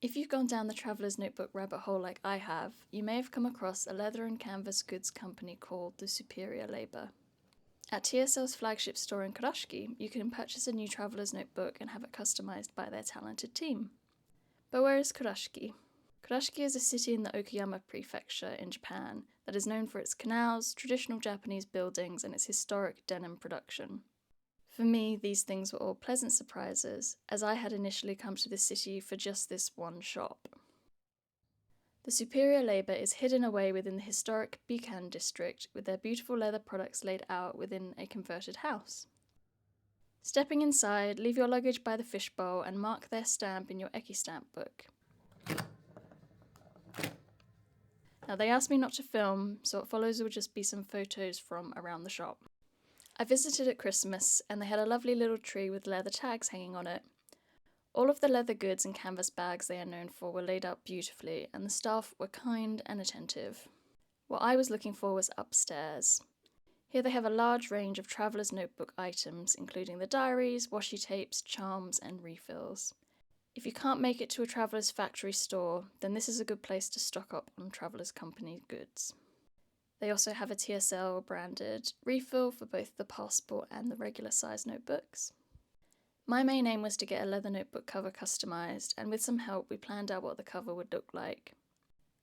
If you've gone down the traveller's notebook rabbit hole like I have, you may have come across a leather and canvas goods company called the Superior Labour. At T.S.L's flagship store in Kurashiki, you can purchase a new traveller's notebook and have it customised by their talented team. But where is Kurashiki? Kurashiki is a city in the Okayama prefecture in Japan that is known for its canals, traditional Japanese buildings, and its historic denim production. For me, these things were all pleasant surprises, as I had initially come to this city for just this one shop. The Superior Labour is hidden away within the historic Bikan district, with their beautiful leather products laid out within a converted house. Stepping inside, leave your luggage by the fishbowl and mark their stamp in your Eki stamp book. Now, they asked me not to film, so what follows will just be some photos from around the shop. I visited at Christmas, and they had a lovely little tree with leather tags hanging on it. All of the leather goods and canvas bags they are known for were laid out beautifully, and the staff were kind and attentive. What I was looking for was upstairs. Here they have a large range of traveller's notebook items, including the diaries, washi tapes, charms, and refills. If you can't make it to a traveller's factory store, then this is a good place to stock up on traveller's company goods. They also have a T.S.L branded refill for both the passport and the regular size notebooks. My main aim was to get a leather notebook cover customised, and with some help we planned out what the cover would look like.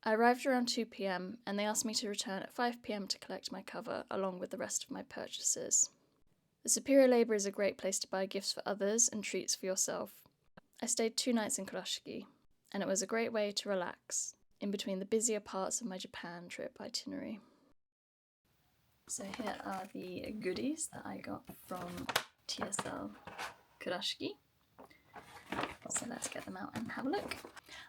I arrived around 2 p.m, and they asked me to return at 5 p.m. to collect my cover, along with the rest of my purchases. The Superior Labour is a great place to buy gifts for others and treats for yourself. I stayed 2 nights in Kurashiki, and it was a great way to relax, in between the busier parts of my Japan trip itinerary. So here are the goodies that I got from T.S.L Kurashiki. So let's get them out and have a look.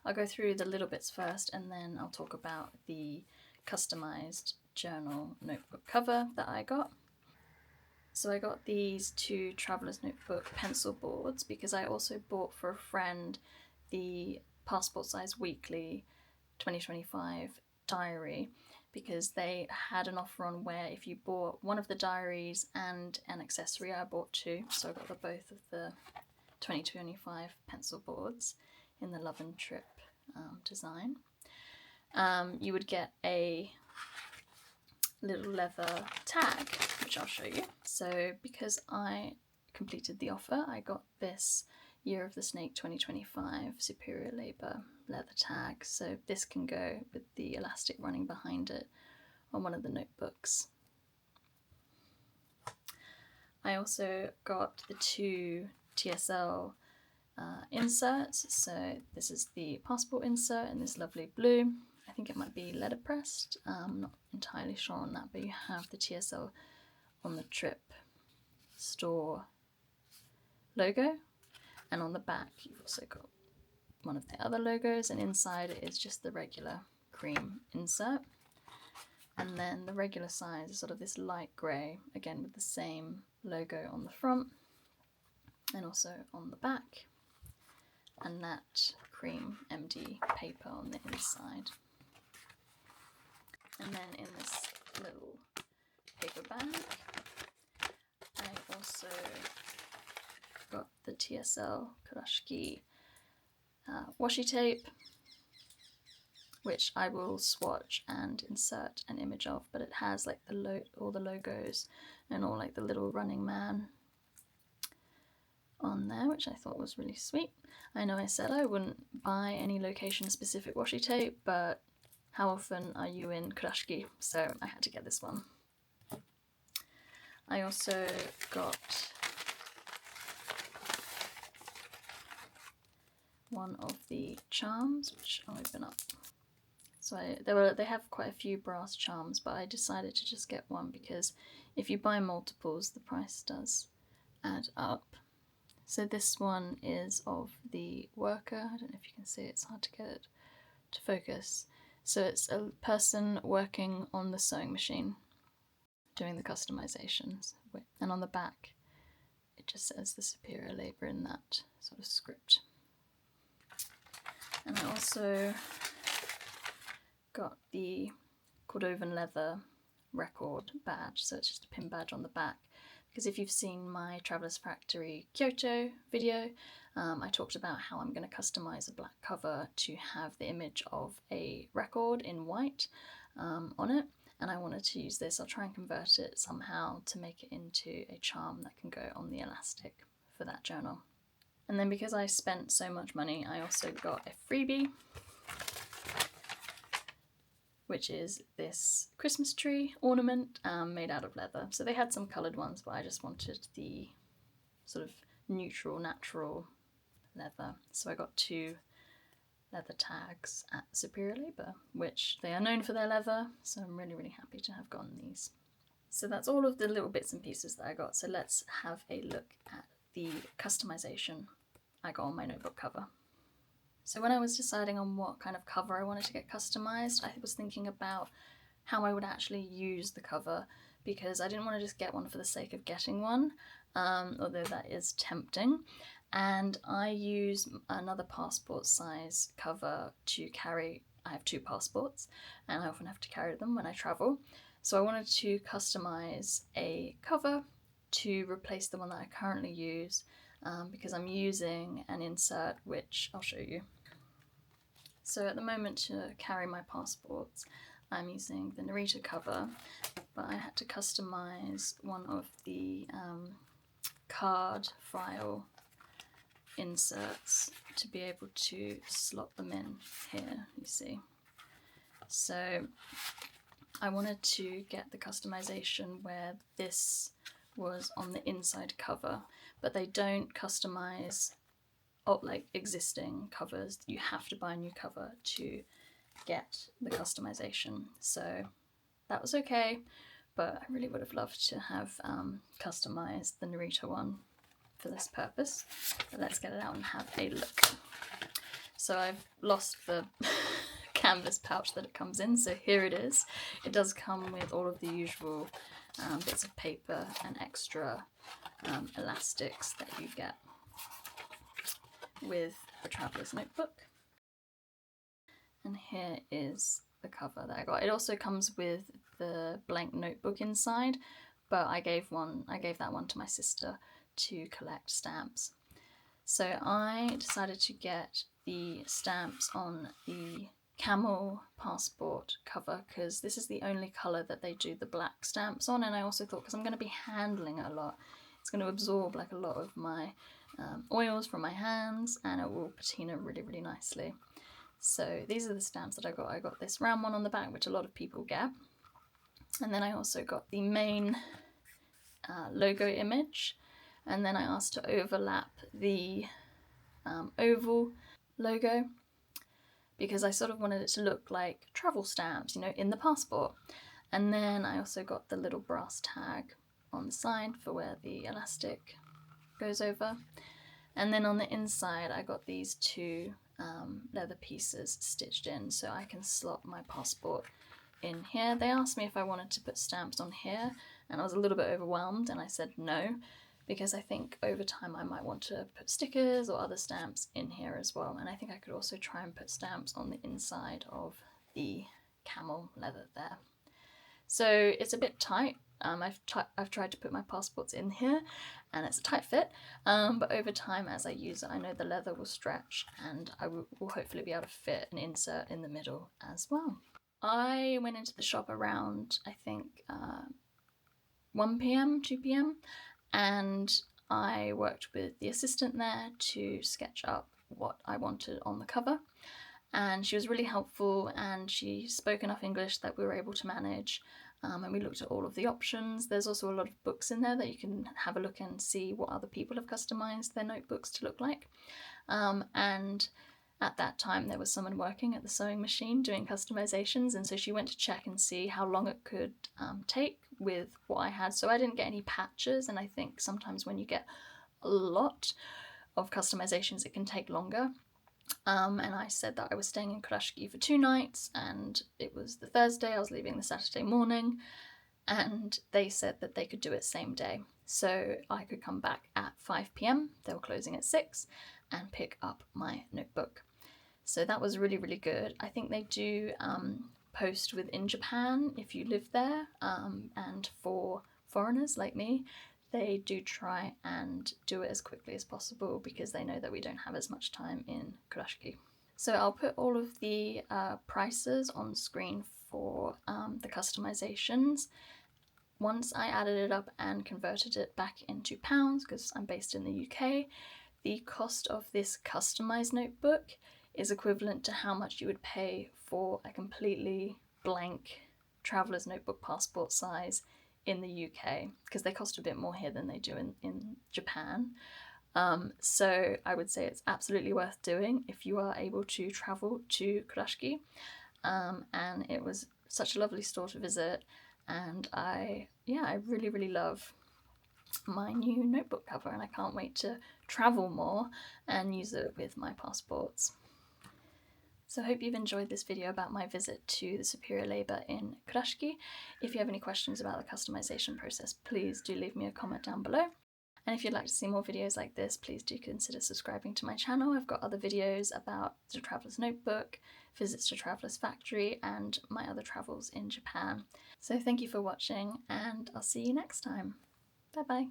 I'll go through the little bits first, and then I'll talk about the customised journal notebook cover that I got. So I got these 2 traveller's notebook pencil boards because I also bought for a friend the passport size weekly 2025 diary, because they had an offer on where if you bought one of the diaries and an accessory, I bought 2, so I got both of the 2025 pencil boards in the Love and Trip design. You would get a little leather tag, which I'll show you. So because I completed the offer, I got this Year of the Snake 2025 Superior Labour leather tag. So this can go with the elastic running behind it on one of the notebooks. I also got the 2 T.S.L inserts. So this is the passport insert in this lovely blue. I think it might be letterpressed. I'm not entirely sure on that, but you have the T.S.L on the trip store logo, and on the back you've also got one of the other logos, and inside it is just the regular cream insert. And then the regular size is sort of this light grey, again with the same logo on the front and also on the back, and that cream MD paper on the inside. And then in this little paper bag, I also got the T.S.L Kurashiki washi tape, which I will swatch and insert an image of, but it has like all the logos and all like the little running man on there, which I thought was really sweet. I know I said I wouldn't buy any location specific washi tape, but how often are you in Kurashiki? So I had to get this one. I also got one of the charms, which I'll open up. So they have quite a few brass charms, but I decided to just get one because if you buy multiples, the price does add up. So this one is of the worker. I don't know if you can see it, it's hard to get it to focus. So it's a person working on the sewing machine, doing the customizations. And on the back, it just says the Superior Labour in that sort of script. And I also got the Cordovan leather record badge, so it's just a pin badge on the back, because if you've seen my Traveller's Factory Kyoto video, I talked about how I'm going to customize a black cover to have the image of a record in white on it, and I wanted to use this. I'll try and convert it somehow to make it into a charm that can go on the elastic for that journal. And then because I spent so much money, I also got a freebie, which is this Christmas tree ornament made out of leather. So they had some coloured ones, but I just wanted the sort of neutral, natural leather. So I got 2 leather tags at Superior Labour, which they are known for their leather, so I'm really, really happy to have gotten these. So that's all of the little bits and pieces that I got. So let's have a look at the customization I got on my notebook cover. So when I was deciding on what kind of cover I wanted to get customized, I was thinking about how I would actually use the cover, because I didn't want to just get one for the sake of getting one, although that is tempting. And I use another passport size cover to carry. I have 2 passports and I often have to carry them when I travel. So I wanted to customize a cover to replace the one that I currently use, because I'm using an insert which I'll show you. So at the moment, to carry my passports, I'm using the Narita cover, but I had to customize one of the card file inserts to be able to slot them in here, you see. So I wanted to get the customization where this was on the inside cover, but they don't customize like existing covers. You have to buy a new cover to get the customization. So that was okay, but I really would have loved to have customized the Narita one for this purpose. But let's get it out and have a look. So I've lost the canvas pouch that it comes in, so here it is. It does come with all of the usual bits of paper and extra elastics that you get with the traveller's notebook. And here is the cover that I got. It also comes with the blank notebook inside, but I gave that one to my sister to collect stamps. So I decided to get the stamps on the Camel passport cover, because this is the only colour that they do the black stamps on, and I also thought, because I'm going to be handling it a lot, it's going to absorb like a lot of my oils from my hands, and it will patina really, really nicely. So these are the stamps that I got. I got this round one on the back, which a lot of people get, and then I also got the main logo image, and then I asked to overlap the oval logo, because I sort of wanted it to look like travel stamps, you know, in the passport. And then I also got the little brass tag on the side for where the elastic goes over. And then on the inside I got these 2 leather pieces stitched in, so I can slot my passport in here. They asked me if I wanted to put stamps on here, and I was a little bit overwhelmed, and I said no, because I think over time I might want to put stickers or other stamps in here as well. And I think I could also try and put stamps on the inside of the camel leather there. So it's a bit tight. I've tried to put my passports in here, and it's a tight fit, but over time as I use it, I know the leather will stretch, and I will hopefully be able to fit an insert in the middle as well. I went into the shop around, I think, 1 p.m, 2 p.m, and I worked with the assistant there to sketch up what I wanted on the cover, and she was really helpful, and she spoke enough English that we were able to manage. And we looked at all of the options. There's also a lot of books in there that you can have a look and see what other people have customized their notebooks to look like. And at that time there was someone working at the sewing machine doing customizations, and so she went to check and see how long it could take with what I had. So I didn't get any patches, and I think sometimes when you get a lot of customizations it can take longer. And I said that I was staying in Kurashiki for 2 nights, and it was the Thursday, I was leaving the Saturday morning, and they said that they could do it same day. So I could come back at 5 p.m, they were closing at 6, and pick up my notebook. So that was really, really good. I think they do post within Japan if you live there, and for foreigners like me, they do try and do it as quickly as possible because they know that we don't have as much time in Kurashiki. So I'll put all of the prices on screen for the customizations. Once I added it up and converted it back into pounds, because I'm based in the UK, the cost of this customized notebook is equivalent to how much you would pay for a completely blank traveller's notebook passport size in the UK, because they cost a bit more here than they do in Japan. So I would say it's absolutely worth doing if you are able to travel to Kurashiki. And it was such a lovely store to visit, and I really love my new notebook cover, and I can't wait to travel more and use it with my passports. So I hope you've enjoyed this video about my visit to the Superior Labour in Kurashiki. If you have any questions about the customization process, please do leave me a comment down below. And if you'd like to see more videos like this, please do consider subscribing to my channel. I've got other videos about the Traveller's Notebook, visits to Traveller's Factory, and my other travels in Japan. So thank you for watching, and I'll see you next time. Bye bye.